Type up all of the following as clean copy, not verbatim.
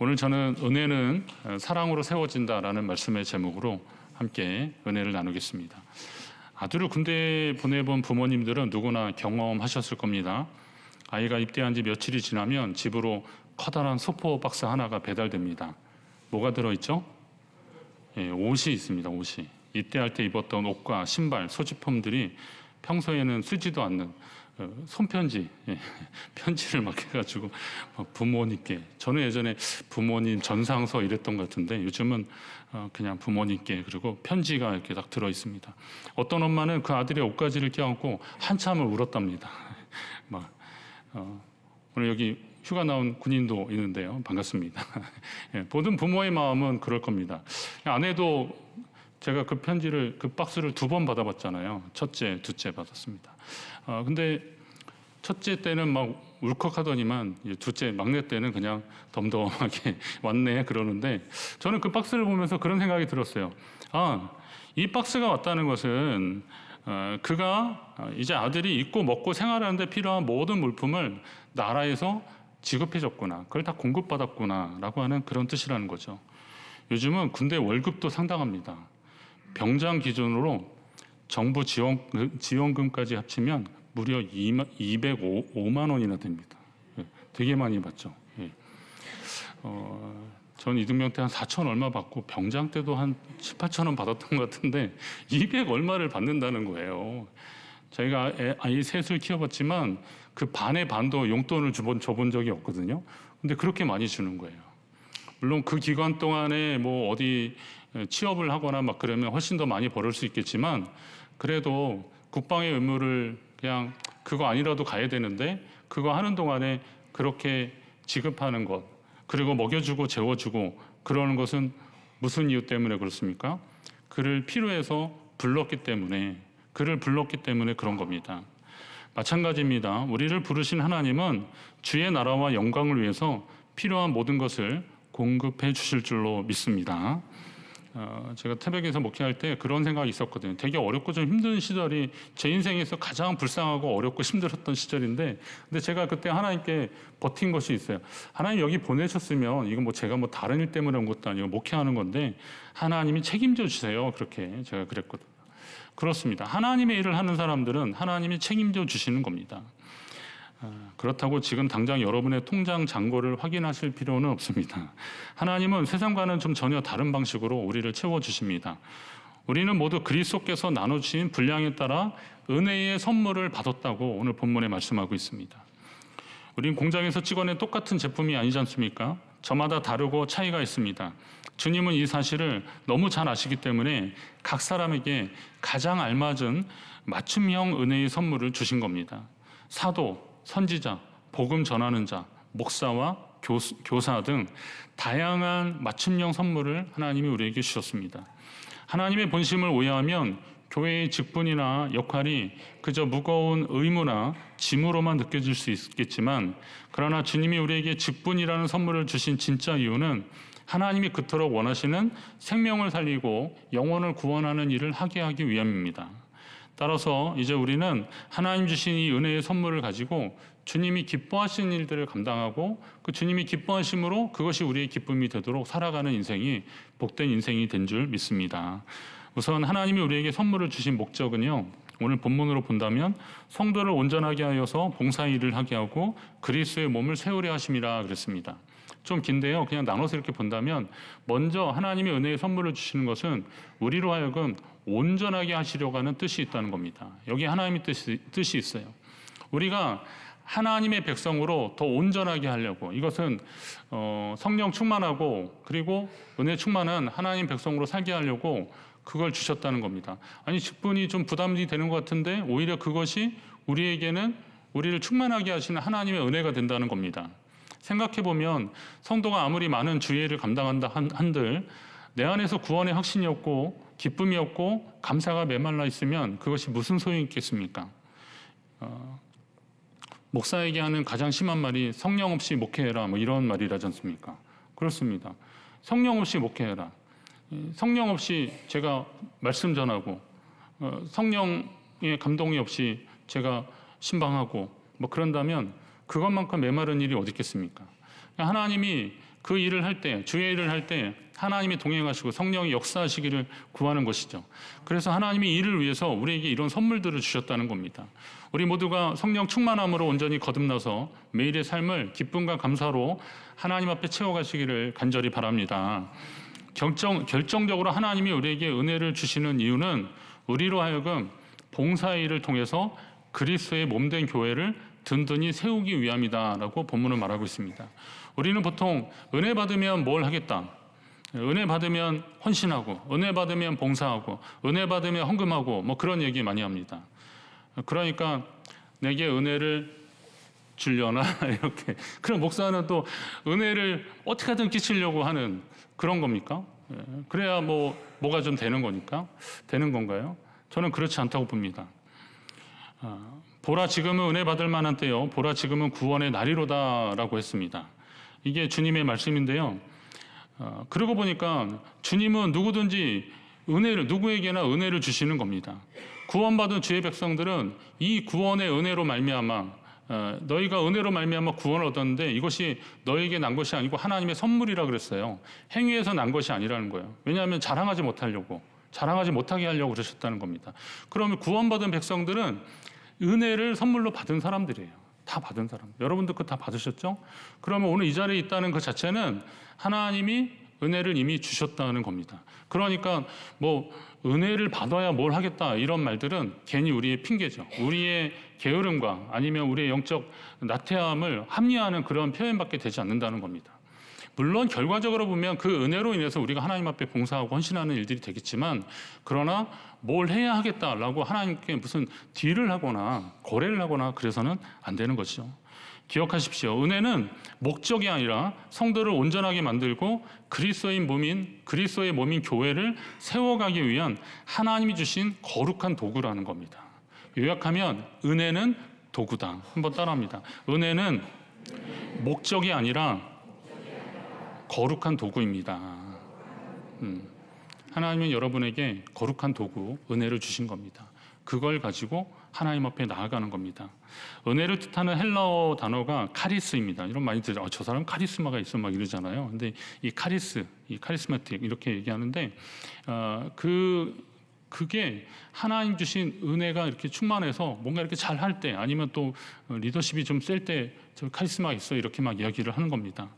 오늘 저는 은혜는 사랑으로 세워진다라는 말씀의 제목으로 함께 은혜를 나누겠습니다. 아들을 군대에 보내본 부모님들은 누구나 경험하셨을 겁니다. 아이가 입대한 지 며칠이 지나면 집으로 커다란 소포 박스 하나가 배달됩니다. 뭐가 들어있죠? 옷이 있습니다. 옷이. 입대할 때 입었던 옷과 신발, 소지품들이 평소에는 쓰지도 않는 손편지, 편지를 막 해가지고 부모님께, 저는 예전에 부모님 전상서 이랬던 것 같은데 요즘은 그냥 부모님께, 그리고 편지가 이렇게 딱 들어있습니다. 어떤 엄마는 그 아들의 옷가지를 껴안고 한참을 울었답니다. 오늘 여기 휴가 나온 군인도 있는데요. 반갑습니다. 모든 부모의 마음은 그럴 겁니다. 아내도 제가 그 편지를, 그 박스를 2번 받아봤잖아요. 첫째, 둘째 받았습니다. 근데 첫째 때는 막 울컥하더니만 둘째, 막내 때는 그냥 덤덤하게 왔네 그러는데, 저는 그 박스를 보면서 그런 생각이 들었어요. 이 박스가 왔다는 것은 그가 이제 아들이 입고 먹고 생활하는데 필요한 모든 물품을 나라에서 지급해줬구나, 그걸 다 공급받았구나 라고 하는 그런 뜻이라는 거죠. 요즘은 군대 월급도 상당합니다. 병장 기준으로 정부 지원금까지 합치면 무려 205만 원이나 됩니다. 되게 많이 받죠. 전 이등병 때 한 4천 얼마 받고 병장 때도 한 7, 8천 원 받았던 것 같은데 200 얼마를 받는다는 거예요. 저희가 아이 셋을 키워봤지만 그 반의 반도 용돈을 줘본 적이 없거든요. 근데 그렇게 많이 주는 거예요. 물론 그 기간 동안에 뭐 어디 취업을 하거나 막 그러면 훨씬 더 많이 벌을 수 있겠지만, 그래도 국방의 의무를 그냥 그거 아니라도 가야 되는데 그거 하는 동안에 그렇게 지급하는 것, 그리고 먹여주고 재워주고 그러는 것은 무슨 이유 때문에 그렇습니까? 그를 필요해서 불렀기 때문에, 그를 불렀기 때문에 그런 겁니다. 마찬가지입니다. 우리를 부르신 하나님은 주의 나라와 영광을 위해서 필요한 모든 것을 공급해 주실 줄로 믿습니다. 제가 태백에서 목회할 때 그런 생각이 있었거든요. 되게 어렵고 좀 힘든 시절이 제 인생에서 가장 불쌍하고 어렵고 힘들었던 시절인데, 근데 제가 그때 하나님께 버틴 것이 있어요. 하나님 여기 보내셨으면, 이건 뭐 제가 뭐 다른 일 때문에 온 것도 아니고 목회하는 건데 하나님이 책임져 주세요. 그렇게 제가 그랬거든요. 그렇습니다. 하나님의 일을 하는 사람들은 하나님이 책임져 주시는 겁니다. 그렇다고 지금 당장 여러분의 통장 잔고를 확인하실 필요는 없습니다. 하나님은 세상과는 좀 전혀 다른 방식으로 우리를 채워주십니다. 우리는 모두 그리스도께서 나눠주신 분량에 따라 은혜의 선물을 받았다고 오늘 본문에 말씀하고 있습니다. 우린 공장에서 찍어낸 똑같은 제품이 아니지 않습니까? 저마다 다르고 차이가 있습니다. 주님은 이 사실을 너무 잘 아시기 때문에 각 사람에게 가장 알맞은 맞춤형 은혜의 선물을 주신 겁니다. 사도, 선지자, 복음 전하는 자, 목사와 교사 등 다양한 맞춤형 선물을 하나님이 우리에게 주셨습니다. 하나님의 본심을 오해하면 교회의 직분이나 역할이 그저 무거운 의무나 짐으로만 느껴질 수 있겠지만, 그러나 주님이 우리에게 직분이라는 선물을 주신 진짜 이유는 하나님이 그토록 원하시는 생명을 살리고 영혼을 구원하는 일을 하게 하기 위함입니다. 따라서 이제 우리는 하나님 주신 이 은혜의 선물을 가지고 주님이 기뻐하시는 일들을 감당하고, 그 주님이 기뻐하심으로 그것이 우리의 기쁨이 되도록 살아가는 인생이 복된 인생이 된 줄 믿습니다. 우선 하나님이 우리에게 선물을 주신 목적은요, 오늘 본문으로 본다면 성도를 온전하게 하여서 봉사의 일을 하게 하고 그리스도의 몸을 세우려 하심이라 그랬습니다. 좀 긴데요, 그냥 나눠서 이렇게 본다면, 먼저 하나님의 은혜의 선물을 주시는 것은 우리로 하여금 온전하게 하시려고 하는 뜻이 있다는 겁니다. 여기 하나님의 뜻이 있어요. 우리가 하나님의 백성으로 더 온전하게 하려고, 이것은 성령 충만하고 그리고 은혜 충만한 하나님 백성으로 살게 하려고 그걸 주셨다는 겁니다. 아니, 직분이 좀 부담이 되는 것 같은데 오히려 그것이 우리에게는 우리를 충만하게 하시는 하나님의 은혜가 된다는 겁니다. 생각해보면 성도가 아무리 많은 주의를 감당한다 한들 내 안에서 구원의 확신이 없고 기쁨이 없고 감사가 메말라 있으면 그것이 무슨 소용이 있겠습니까? 목사에게 하는 가장 심한 말이 성령 없이 목회해라, 뭐 이런 말이라지 않습니까? 그렇습니다. 성령 없이 목회해라. 성령 없이 제가 말씀 전하고 성령의 감동이 없이 제가 신방하고 뭐 그런다면 그것만큼 메마른 일이 어디 있겠습니까? 하나님이 그 일을 할 때, 주의 일을 할 때 하나님이 동행하시고 성령이 역사하시기를 구하는 것이죠. 그래서 하나님이 이를 위해서 우리에게 이런 선물들을 주셨다는 겁니다. 우리 모두가 성령 충만함으로 온전히 거듭나서 매일의 삶을 기쁨과 감사로 하나님 앞에 채워가시기를 간절히 바랍니다. 결정적으로 하나님이 우리에게 은혜를 주시는 이유는 우리로 하여금 봉사의 일을 통해서 그리스도의 몸된 교회를 든든히 세우기 위함이다라고 본문은 말하고 있습니다. 우리는 보통 은혜 받으면 뭘 하겠다, 은혜 받으면 헌신하고, 은혜 받으면 봉사하고, 은혜 받으면 헌금하고, 뭐 그런 얘기 많이 합니다. 그러니까 내게 은혜를 주려나 이렇게. 그럼 목사는 또 은혜를 어떻게 하든 끼치려고 하는 그런 겁니까? 그래야 뭐가 좀 되는 거니까 되는 건가요? 저는 그렇지 않다고 봅니다. 보라 지금은 은혜 받을 만한 때요, 보라 지금은 구원의 날이로다라고 했습니다. 이게 주님의 말씀인데요. 그러고 보니까 주님은 누구든지 누구에게나 은혜를 주시는 겁니다. 구원받은 주의 백성들은 이 구원의 은혜로 말미암아, 너희가 은혜로 말미암아 구원을 얻었는데 이것이 너에게 난 것이 아니고 하나님의 선물이라 그랬어요. 행위에서 난 것이 아니라는 거예요. 왜냐하면 자랑하지 못하게 하려고 그러셨다는 겁니다. 그러면 구원받은 백성들은 은혜를 선물로 받은 사람들이에요. 다 받은 사람. 여러분도 그거 다 받으셨죠? 그러면 오늘 이 자리에 있다는 것 자체는 하나님이 은혜를 이미 주셨다는 겁니다. 그러니까 은혜를 받아야 뭘 하겠다 이런 말들은 괜히 우리의 핑계죠. 우리의 게으름과 아니면 우리의 영적 나태함을 합리화하는 그런 표현밖에 되지 않는다는 겁니다. 물론 결과적으로 보면 그 은혜로 인해서 우리가 하나님 앞에 봉사하고 헌신하는 일들이 되겠지만, 그러나 뭘 해야 하겠다라고 하나님께 무슨 딜을 하거나 거래를 하거나 그래서는 안 되는 것이죠. 기억하십시오. 은혜는 목적이 아니라 성도를 온전하게 만들고 그리스도의 몸인 교회를 세워가기 위한 하나님이 주신 거룩한 도구라는 겁니다. 요약하면 은혜는 도구다. 한번 따라합니다. 은혜는 목적이 아니라 거룩한 도구입니다. 하나님은 여러분에게 거룩한 도구, 은혜를 주신 겁니다. 그걸 가지고 하나님 앞에 나아가는 겁니다. 은혜를 뜻하는 헬라어 단어가 카리스입니다. 이런 많이 들어요. 저 사람 카리스마가 있어 막 이러잖아요. 근데 이 카리스마틱 이렇게 얘기하는데 그게 하나님 주신 은혜가 이렇게 충만해서 뭔가 이렇게 잘 할 때, 아니면 또 리더십이 좀 셀 때 저 카리스마가 있어 이렇게 막 이야기를 하는 겁니다.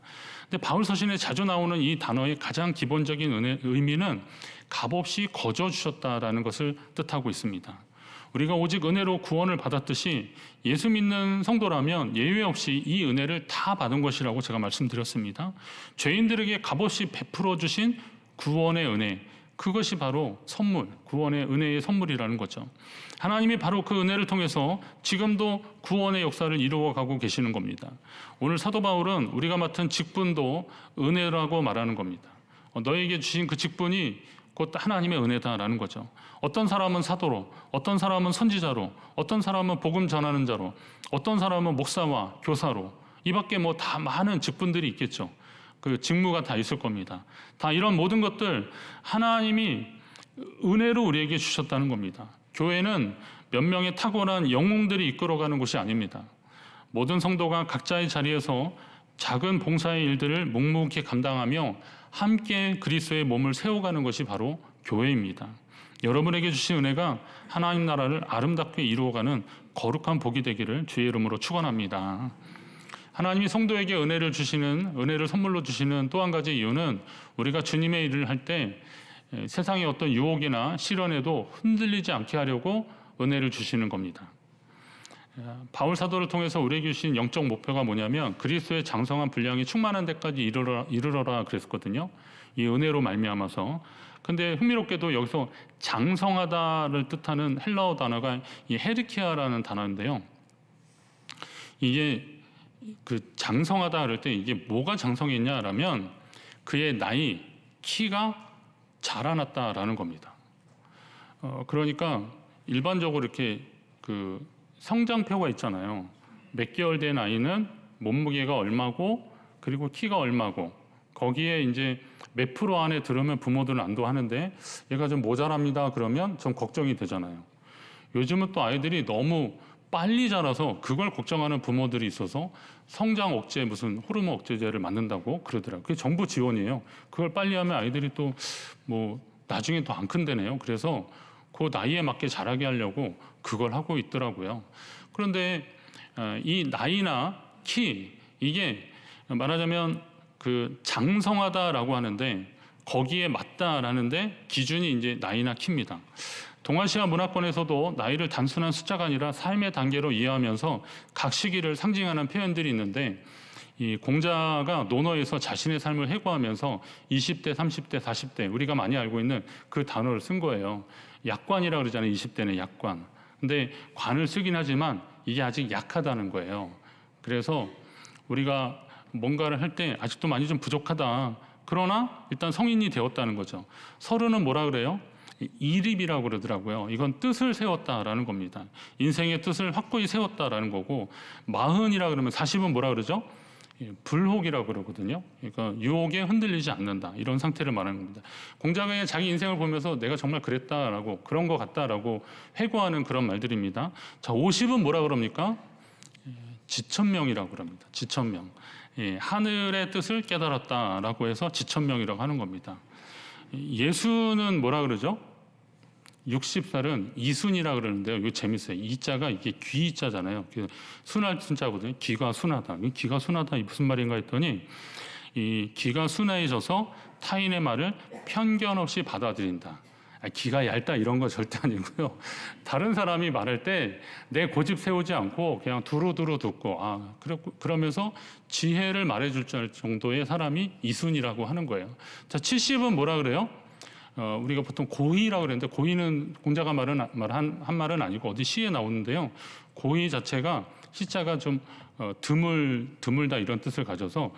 근데 바울 서신에 자주 나오는 이 단어의 가장 기본적인 의미는 값없이 거저 주셨다라는 것을 뜻하고 있습니다. 우리가 오직 은혜로 구원을 받았듯이 예수 믿는 성도라면 예외 없이 이 은혜를 다 받은 것이라고 제가 말씀드렸습니다. 죄인들에게 값없이 베풀어 주신 구원의 은혜, 그것이 바로 선물, 구원의 은혜의 선물이라는 거죠. 하나님이 바로 그 은혜를 통해서 지금도 구원의 역사를 이루어가고 계시는 겁니다. 오늘 사도 바울은 우리가 맡은 직분도 은혜라고 말하는 겁니다. 너에게 주신 그 직분이 곧 하나님의 은혜다라는 거죠. 어떤 사람은 사도로, 어떤 사람은 선지자로, 어떤 사람은 복음 전하는 자로, 어떤 사람은 목사와 교사로, 이 밖에 다 많은 직분들이 있겠죠. 그 직무가 다 있을 겁니다. 다 이런 모든 것들 하나님이 은혜로 우리에게 주셨다는 겁니다. 교회는 몇 명의 탁월한 영웅들이 이끌어가는 곳이 아닙니다. 모든 성도가 각자의 자리에서 작은 봉사의 일들을 묵묵히 감당하며 함께 그리스도의 몸을 세워가는 것이 바로 교회입니다. 여러분에게 주신 은혜가 하나님 나라를 아름답게 이루어가는 거룩한 복이 되기를 주의 이름으로 축원합니다. 하나님이 성도에게 은혜를 선물로 주시는 또 한 가지 이유는 우리가 주님의 일을 할 때 세상의 어떤 유혹이나 시련에도 흔들리지 않게 하려고 은혜를 주시는 겁니다. 바울 사도를 통해서 우리에게 주신 영적 목표가 뭐냐면 그리스도의 장성한 분량이 충만한 데까지 이르러라 그랬거든요. 이 은혜로 말미암아서. 근데 흥미롭게도 여기서 장성하다를 뜻하는 헬라어 단어가 이 헤르키아라는 단어인데요. 이게 그 장성하다 그럴 때 이게 뭐가 장성했냐라면 그의 나이, 키가 자라났다라는 겁니다. 그러니까 일반적으로 이렇게 그 성장표가 있잖아요. 몇 개월 된 아이는 몸무게가 얼마고 그리고 키가 얼마고 거기에 이제 몇 프로 안에 들으면 부모들은 안도하는데 얘가 좀 모자랍니다 그러면 좀 걱정이 되잖아요. 요즘은 또 아이들이 너무 빨리 자라서 그걸 걱정하는 부모들이 있어서 성장 억제 무슨 호르몬 억제제를 맞는다고 그러더라고요. 그게 정부 지원이에요. 그걸 빨리 하면 아이들이 또 뭐 나중에 더 안 큰다네요. 그래서 그 나이에 맞게 자라게 하려고 그걸 하고 있더라고요. 그런데 이 나이나 키 이게 말하자면 그 장성하다라고 하는데 거기에 맞다라는데 기준이 이제 나이나 키입니다. 동아시아 문화권에서도 나이를 단순한 숫자가 아니라 삶의 단계로 이해하면서 각 시기를 상징하는 표현들이 있는데 이 공자가 논어에서 자신의 삶을 회고하면서 20대, 30대, 40대 우리가 많이 알고 있는 그 단어를 쓴 거예요. 약관이라고 그러잖아요. 20대는 약관. 근데 관을 쓰긴 하지만 이게 아직 약하다는 거예요. 그래서 우리가 뭔가를 할 때 아직도 많이 좀 부족하다. 그러나 일단 성인이 되었다는 거죠. 서른은 뭐라 그래요? 이립이라고 그러더라고요. 이건 뜻을 세웠다라는 겁니다. 인생의 뜻을 확고히 세웠다라는 거고, 마흔이라 그러면 40은 뭐라 그러죠? 불혹이라고 그러거든요. 그러니까 유혹에 흔들리지 않는다 이런 상태를 말하는 겁니다. 공자가 자기 인생을 보면서 내가 정말 그랬다라고 그런 것 같다라고 회고하는 그런 말들입니다. 자, 50은 뭐라 그럽니까? 지천명이라고 그럽니다. 지천명. 하늘의 뜻을 깨달았다라고 해서 지천명이라고 하는 겁니다. 예수는 뭐라 그러죠? 60살은 이순이라 그러는데요. 이거 재밌어요. 이자가 이게 귀자잖아요. 순할 순자거든요. 귀가 순하다. 귀가 순하다 이 무슨 말인가 했더니 이 귀가 순해져서 타인의 말을 편견 없이 받아들인다. 귀가 얇다 이런 거 절대 아니고요. 다른 사람이 말할 때 내 고집 세우지 않고 그냥 두루두루 듣고 그러면서 지혜를 말해줄 정도의 사람이 이순이라고 하는 거예요. 자, 70은 뭐라 그래요? 우리가 보통 고의라고 그랬는데 고의는 공자가 한 말은 아니고 어디 시에 나오는데요. 고의 자체가 시자가 좀 드물다 이런 뜻을 가져서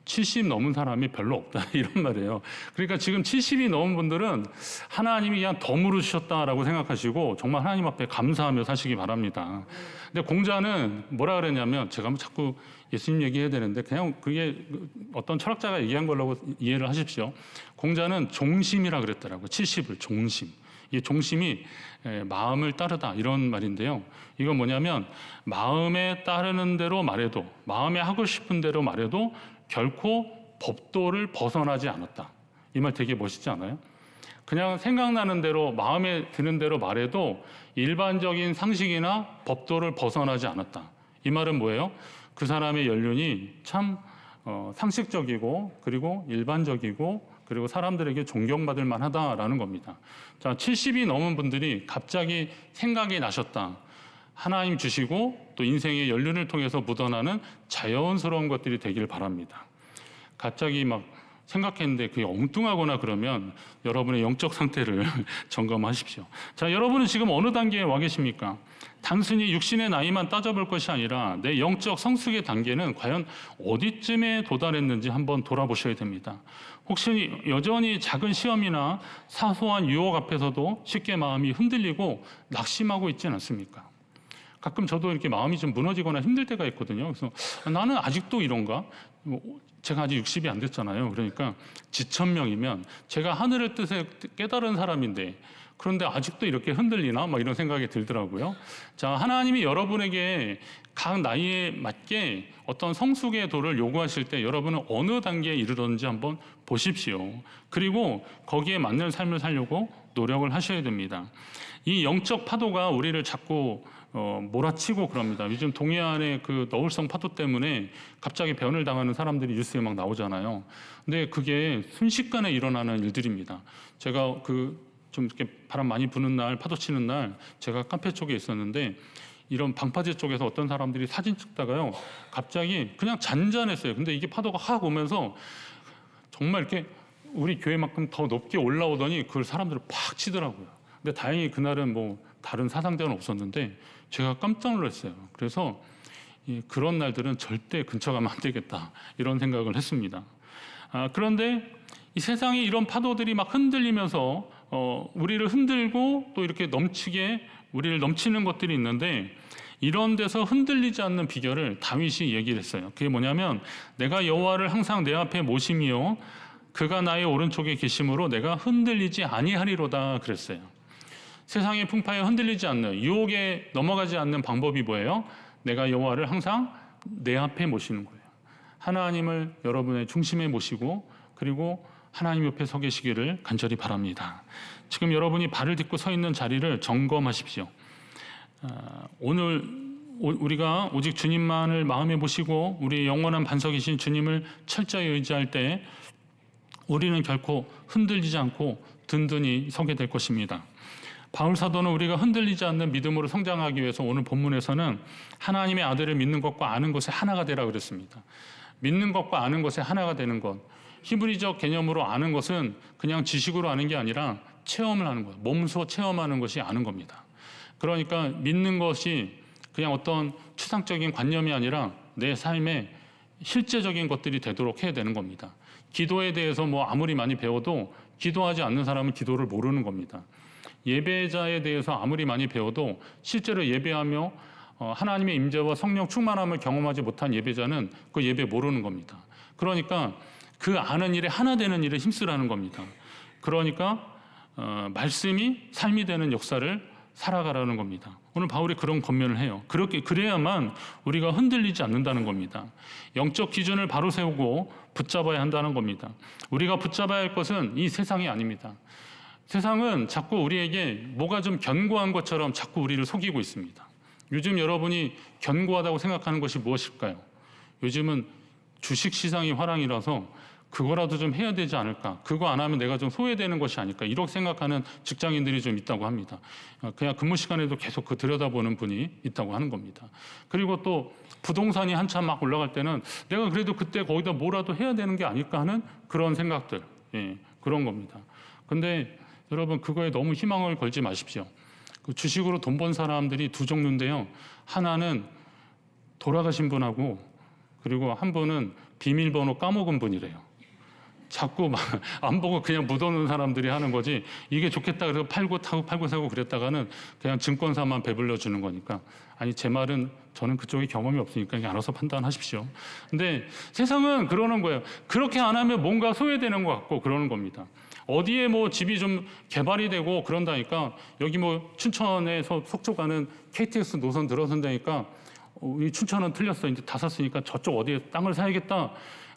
70 넘은 사람이 별로 없다 이런 말이에요. 그러니까 지금 70이 넘은 분들은 하나님이 그냥 덤으로 주셨다라고 생각하시고 정말 하나님 앞에 감사하며 사시기 바랍니다. 근데 공자는 뭐라 그랬냐면 제가 자꾸 예수님 얘기해야 되는데 그냥 그게 어떤 철학자가 얘기한 걸로 이해를 하십시오. 공자는 종심이라 그랬더라고요. 70을 종심. 이 종심이 마음을 따르다 이런 말인데요. 이건 뭐냐면 마음에 따르는 대로 말해도 마음에 하고 싶은 대로 말해도 결코 법도를 벗어나지 않았다. 이 말 되게 멋있지 않아요? 그냥 생각나는 대로 마음에 드는 대로 말해도 일반적인 상식이나 법도를 벗어나지 않았다. 이 말은 뭐예요? 그 사람의 연륜이 참 상식적이고 그리고 일반적이고 그리고 사람들에게 존경받을 만하다라는 겁니다. 자, 70이 넘은 분들이 갑자기 생각이 나셨다. 하나님 주시고 또 인생의 연륜을 통해서 묻어나는 자연스러운 것들이 되길 바랍니다. 갑자기 막 생각했는데 그게 엉뚱하거나 그러면 여러분의 영적 상태를 점검하십시오. 자, 여러분은 지금 어느 단계에 와 계십니까? 단순히 육신의 나이만 따져볼 것이 아니라 내 영적 성숙의 단계는 과연 어디쯤에 도달했는지 한번 돌아보셔야 됩니다. 혹시 여전히 작은 시험이나 사소한 유혹 앞에서도 쉽게 마음이 흔들리고 낙심하고 있지는 않습니까? 가끔 저도 이렇게 마음이 좀 무너지거나 힘들 때가 있거든요. 그래서 나는 아직도 이런가? 제가 아직 60이 안 됐잖아요. 그러니까 지천명이면 제가 하늘의 뜻을 깨달은 사람인데 그런데 아직도 이렇게 흔들리나? 막 이런 생각이 들더라고요. 자, 하나님이 여러분에게 각 나이에 맞게 어떤 성숙의 도를 요구하실 때 여러분은 어느 단계에 이르렀는지 한번 보십시오. 그리고 거기에 맞는 삶을 살려고 노력을 하셔야 됩니다. 이 영적 파도가 우리를 자꾸 몰아치고 그럽니다. 요즘 동해안의 그 너울성 파도 때문에 갑자기 변을 당하는 사람들이 뉴스에 막 나오잖아요. 근데 그게 순식간에 일어나는 일들입니다. 제가 좀 이렇게 바람 많이 부는 날, 파도 치는 날, 제가 카페 쪽에 있었는데 이런 방파제 쪽에서 어떤 사람들이 사진 찍다가요, 갑자기 그냥 잔잔했어요. 근데 이게 파도가 확 오면서 정말 이렇게 우리 교회만큼 더 높게 올라오더니 그걸 사람들을 팍 치더라고요. 근데 다행히 그날은 뭐 다른 사상자는 없었는데 제가 깜짝 놀랐어요. 그래서 그런 날들은 절대 근처 가면 안 되겠다 이런 생각을 했습니다. 그런데 이 세상에 이런 파도들이 막 흔들리면서 우리를 흔들고 또 이렇게 넘치게 우리를 넘치는 것들이 있는데 이런 데서 흔들리지 않는 비결을 다윗이 얘기를 했어요. 그게 뭐냐면 내가 여호와를 항상 내 앞에 모심이요 그가 나의 오른쪽에 계심으로 내가 흔들리지 아니하리로다 그랬어요. 세상의 풍파에 흔들리지 않는, 유혹에 넘어가지 않는 방법이 뭐예요? 내가 여호와를 항상 내 앞에 모시는 거예요. 하나님을 여러분의 중심에 모시고 그리고 하나님 옆에 서 계시기를 간절히 바랍니다. 지금 여러분이 발을 딛고 서 있는 자리를 점검하십시오. 오늘 우리가 오직 주님만을 마음에 모시고 우리 영원한 반석이신 주님을 철저히 의지할 때 우리는 결코 흔들리지 않고 든든히 서게 될 것입니다. 바울 사도는 우리가 흔들리지 않는 믿음으로 성장하기 위해서 오늘 본문에서는 하나님의 아들을 믿는 것과 아는 것에 하나가 되라 그랬습니다. 믿는 것과 아는 것에 하나가 되는 것. 히브리적 개념으로 아는 것은 그냥 지식으로 아는 게 아니라 체험을 하는 것, 몸소 체험하는 것이 아는 겁니다. 그러니까 믿는 것이 그냥 어떤 추상적인 관념이 아니라 내 삶에 실제적인 것들이 되도록 해야 되는 겁니다. 기도에 대해서 뭐 아무리 많이 배워도 기도하지 않는 사람은 기도를 모르는 겁니다. 예배자에 대해서 아무리 많이 배워도 실제로 예배하며 하나님의 임재와 성령 충만함을 경험하지 못한 예배자는 그 예배 모르는 겁니다. 그러니까 그 아는 일에 하나 되는 일에 힘쓰라는 겁니다. 그러니까 말씀이 삶이 되는 역사를 살아가라는 겁니다. 오늘 바울이 그런 권면을 해요. 그래야만 우리가 흔들리지 않는다는 겁니다. 영적 기준을 바로 세우고 붙잡아야 한다는 겁니다. 우리가 붙잡아야 할 것은 이 세상이 아닙니다. 세상은 자꾸 우리에게 뭐가 좀 견고한 것처럼 자꾸 우리를 속이고 있습니다. 요즘 여러분이 견고하다고 생각하는 것이 무엇일까요? 요즘은 주식시장이 화랑이라서 그거라도 좀 해야 되지 않을까, 그거 안 하면 내가 좀 소외되는 것이 아닐까, 이렇게 생각하는 직장인들이 좀 있다고 합니다. 그냥 근무 시간에도 계속 그 들여다보는 분이 있다고 하는 겁니다. 그리고 또 부동산이 한참 막 올라갈 때는 내가 그래도 그때 거기다 뭐라도 해야 되는 게 아닐까 하는 그런 생각들, 그런 겁니다. 근데 여러분, 그거에 너무 희망을 걸지 마십시오. 그 주식으로 돈 번 사람들이 두 종류인데요. 하나는 돌아가신 분하고 그리고 한 분은 비밀번호 까먹은 분이래요. 자꾸 막 안 보고 그냥 묻어놓은 사람들이 하는 거지, 이게 좋겠다 그래서 팔고 사고 그랬다가는 그냥 증권사만 배불려 주는 거니까. 아니, 제 말은 저는 그쪽에 경험이 없으니까 그냥 알아서 판단하십시오. 근데 세상은 그러는 거예요. 그렇게 안 하면 뭔가 소외되는 것 같고 그러는 겁니다. 어디에 뭐 집이 좀 개발이 되고 그런다니까, 여기 뭐 춘천에서 속초 가는 KTX 노선 들어선다니까 이 춘천은 틀렸어, 이제 다 샀으니까 저쪽 어디에 땅을 사야겠다.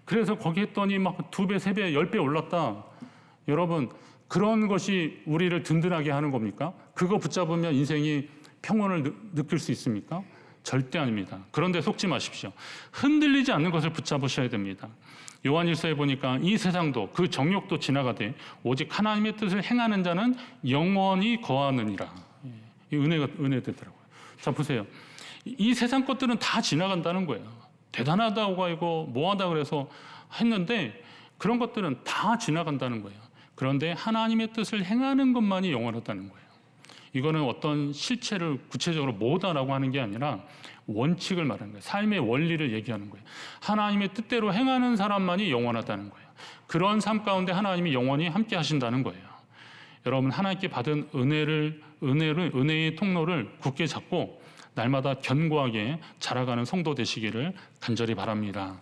그래서 거기 했더니 막 2배, 3배, 10배 올랐다. 여러분, 그런 것이 우리를 든든하게 하는 겁니까? 그거 붙잡으면 인생이 평온을 느낄 수 있습니까? 절대 아닙니다. 그런데 속지 마십시오. 흔들리지 않는 것을 붙잡으셔야 됩니다. 요한일서에 보니까 이 세상도 그 정욕도 지나가되 오직 하나님의 뜻을 행하는 자는 영원히 거하느니라. 이 은혜 되더라고요. 자, 보세요. 이 세상 것들은 다 지나간다는 거예요. 대단하다고 하고 뭐하다 그래서 했는데 그런 것들은 다 지나간다는 거예요. 그런데 하나님의 뜻을 행하는 것만이 영원하다는 거예요. 이거는 어떤 실체를 구체적으로 뭐다라고 하는 게 아니라 원칙을 말하는 거예요. 삶의 원리를 얘기하는 거예요. 하나님의 뜻대로 행하는 사람만이 영원하다는 거예요. 그런 삶 가운데 하나님이 영원히 함께 하신다는 거예요. 여러분, 하나님께 받은 은혜의 통로를 굳게 잡고 날마다 견고하게 자라가는 성도 되시기를 간절히 바랍니다.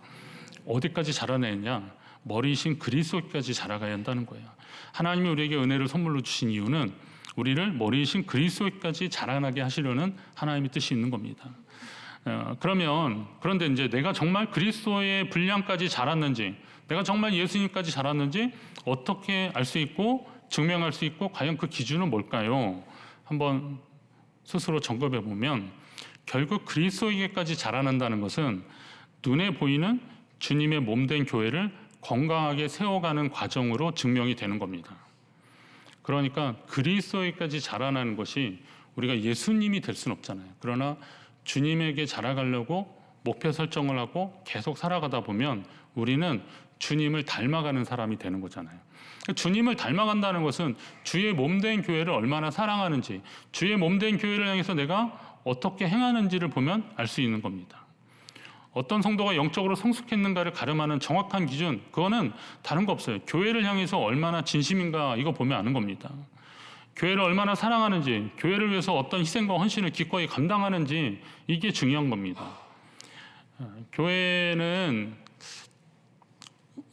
어디까지 자라내냐? 머리이신 그리스도까지 자라가야 한다는 거예요. 하나님이 우리에게 은혜를 선물로 주신 이유는 우리를 머리이신 그리스도까지 자라나게 하시려는 하나님의 뜻이 있는 겁니다. 그런데 이제 내가 정말 그리스도의 분량까지 자랐는지, 내가 정말 예수님까지 자랐는지 어떻게 알 수 있고 증명할 수 있고 과연 그 기준은 뭘까요? 한번 스스로 점검해 보면 결국 그리스도에게까지 자라난다는 것은 눈에 보이는 주님의 몸된 교회를 건강하게 세워가는 과정으로 증명이 되는 겁니다. 그러니까 그리스도에게까지 자라나는 것이 우리가 예수님이 될 수는 없잖아요. 그러나 주님에게 자라가려고 목표 설정을 하고 계속 살아가다 보면 우리는 주님을 닮아가는 사람이 되는 거잖아요. 주님을 닮아간다는 것은 주의 몸된 교회를 얼마나 사랑하는지, 주의 몸된 교회를 향해서 내가 어떻게 행하는지를 보면 알 수 있는 겁니다. 어떤 성도가 영적으로 성숙했는가를 가름하는 정확한 기준, 그거는 다른 거 없어요. 교회를 향해서 얼마나 진심인가, 이거 보면 아는 겁니다. 교회를 얼마나 사랑하는지, 교회를 위해서 어떤 희생과 헌신을 기꺼이 감당하는지, 이게 중요한 겁니다. 교회는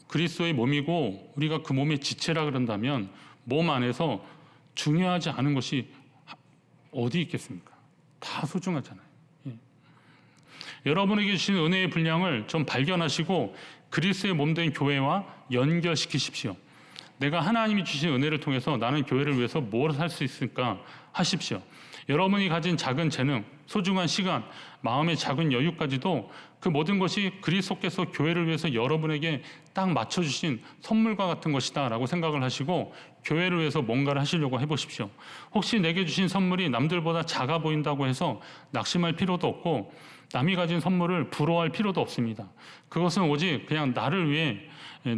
그리스도의 몸이고 우리가 그 몸의 지체라 그런다면 몸 안에서 중요하지 않은 것이 어디 있겠습니까? 다 소중하잖아요. 예. 여러분에게 주신 은혜의 분량을 좀 발견하시고 그리스도의 몸된 교회와 연결시키십시오. 내가 하나님이 주신 은혜를 통해서 나는 교회를 위해서 뭘 할 수 있을까 하십시오. 여러분이 가진 작은 재능, 소중한 시간, 마음의 작은 여유까지도 그 모든 것이 그리스도께서 교회를 위해서 여러분에게 딱 맞춰주신 선물과 같은 것이다 라고 생각을 하시고 교회를 위해서 뭔가를 하시려고 해보십시오. 혹시 내게 주신 선물이 남들보다 작아 보인다고 해서 낙심할 필요도 없고 남이 가진 선물을 부러워할 필요도 없습니다. 그것은 오직 그냥 나를 위해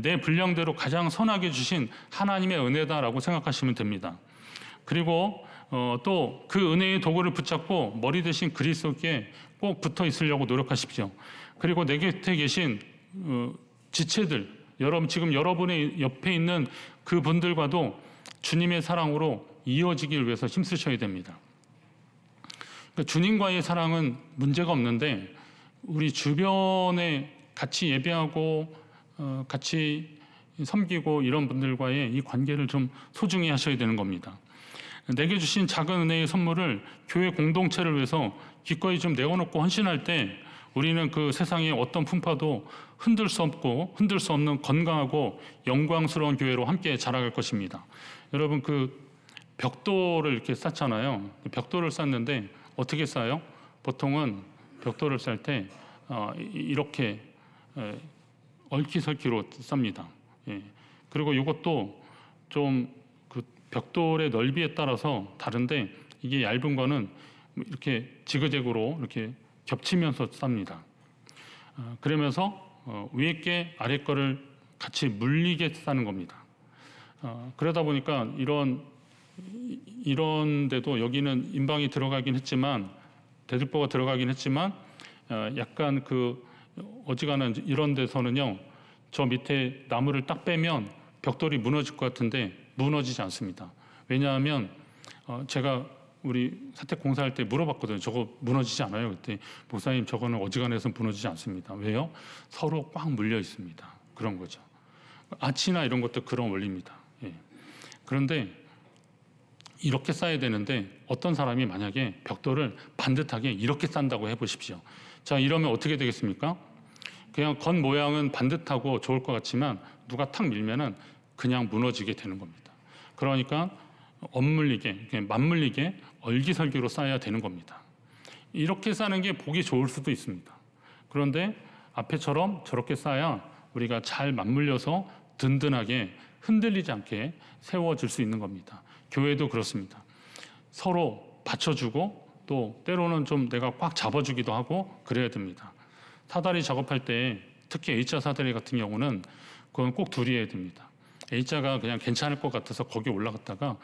내 분량대로 가장 선하게 주신 하나님의 은혜다라고 생각하시면 됩니다. 그리고 또 그 은혜의 도구를 붙잡고 머리 대신 그리스도께 꼭 붙어 있으려고 노력하십시오. 그리고 내 곁에 계신 지체들, 지금 여러분의 옆에 있는 그분들과도 주님의 사랑으로 이어지길 위해서 힘쓰셔야 됩니다. 그러니까 주님과의 사랑은 문제가 없는데 우리 주변에 같이 예배하고 같이 섬기고 이런 분들과의 이 관계를 좀 소중히 하셔야 되는 겁니다. 내게 주신 작은 은혜의 선물을 교회 공동체를 위해서 기꺼이 좀 내어놓고 헌신할 때 우리는 그 세상의 어떤 풍파도 흔들 수 없는 건강하고 영광스러운 교회로 함께 자라갈 것입니다. 여러분 그 벽돌을 이렇게 쌓잖아요. 벽돌을 쌓는데 어떻게 쌓아요? 보통은 벽돌을 쌓을 때 이렇게 얽히설키로 쌉니다. 예. 그리고 이것도 좀 그 벽돌의 넓이에 따라서 다른데 이게 얇은 거는 이렇게 지그재그로 이렇게 겹치면서 쌉니다. 그러면서 위에 게 아래 거를 같이 물리게 싸는 겁니다. 그러다 보니까 이런 데도 여기는 인방이 들어가긴 했지만 대들보가 들어가긴 했지만 약간 그 어지간한 이런 데서는요 저 밑에 나무를 딱 빼면 벽돌이 무너질 것 같은데 무너지지 않습니다. 왜냐하면 제가 우리 사택 공사할 때 물어봤거든요. 저거 무너지지 않아요? 그때 목사님 저거는 어지간해서 무너지지 않습니다. 왜요? 서로 꽉 물려 있습니다. 그런 거죠. 아치나 이런 것도 그런 원리입니다. 예. 그런데 이렇게 쌓아야 되는데 어떤 사람이 만약에 벽돌을 반듯하게 이렇게 싼다고 해보십시오. 자, 이러면 어떻게 되겠습니까? 그냥 겉 모양은 반듯하고 좋을 것 같지만 누가 탁 밀면은 그냥 무너지게 되는 겁니다. 그러니까 엇물리게, 맞물리게 얼기설기로 쌓아야 되는 겁니다. 이렇게 쌓는 게 보기 좋을 수도 있습니다. 그런데 앞에처럼 저렇게 쌓아야 우리가 잘 맞물려서 든든하게 흔들리지 않게 세워질 수 있는 겁니다. 교회도 그렇습니다. 서로 받쳐주고 또 때로는 좀 내가 꽉 잡아주기도 하고 그래야 됩니다. 사다리 작업할 때 특히 A자 사다리 같은 경우는 그건 꼭 둘이 해야 됩니다. A자가 그냥 괜찮을 것 같아서 거기 올라갔다가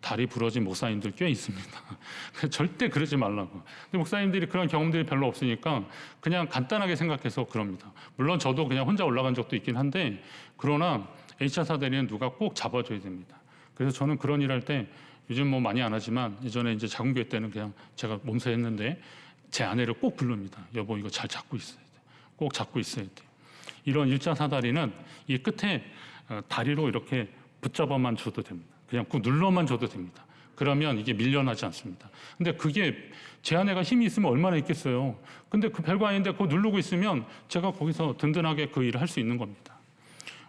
다리 부러진 목사님들 꽤 있습니다. 절대 그러지 말라고. 근데 목사님들이 그런 경험들이 별로 없으니까 그냥 간단하게 생각해서 그럽니다. 물론 저도 그냥 혼자 올라간 적도 있긴 한데 그러나 A자 사다리는 누가 꼭 잡아줘야 됩니다. 그래서 저는 그런 일 할 때 요즘 뭐 많이 안 하지만 예전에 이제 작은 교회 때는 그냥 제가 몸소 했는데 제 아내를 꼭 부릅니다. 여보 이거 잘 잡고 있어야 돼. 꼭 잡고 있어야 돼. 이런 일자 사다리는 이 끝에 다리로 이렇게 붙잡아만 줘도 됩니다. 그냥 꾹 눌러만 줘도 됩니다. 그러면 이게 밀려나지 않습니다. 근데 그게 제 아내가 힘이 있으면 얼마나 있겠어요. 근데 그 별거 아닌데 그거 누르고 있으면 제가 거기서 든든하게 그 일을 할 수 있는 겁니다.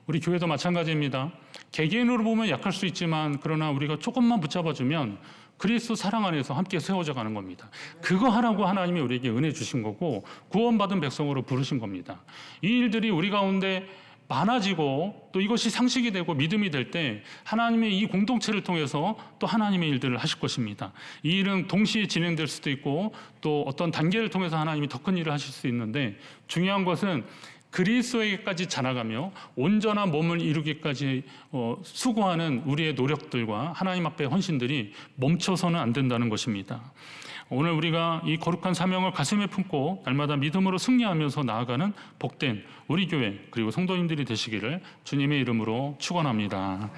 우리 교회도 마찬가지입니다. 개개인으로 보면 약할 수 있지만 그러나 우리가 조금만 붙잡아주면 그리스도 사랑 안에서 함께 세워져 가는 겁니다. 그거 하라고 하나님이 우리에게 은혜 주신 거고 구원받은 백성으로 부르신 겁니다. 이 일들이 우리 가운데 많아지고 또 이것이 상식이 되고 믿음이 될 때 하나님의 이 공동체를 통해서 또 하나님의 일들을 하실 것입니다. 이 일은 동시에 진행될 수도 있고 또 어떤 단계를 통해서 하나님이 더 큰 일을 하실 수 있는데 중요한 것은 그리스도에게까지 자라가며 온전한 몸을 이루기까지 수고하는 우리의 노력들과 하나님 앞에 헌신들이 멈춰서는 안 된다는 것입니다. 오늘 우리가 이 거룩한 사명을 가슴에 품고 날마다 믿음으로 승리하면서 나아가는 복된 우리 교회 그리고 성도님들이 되시기를 주님의 이름으로 축원합니다.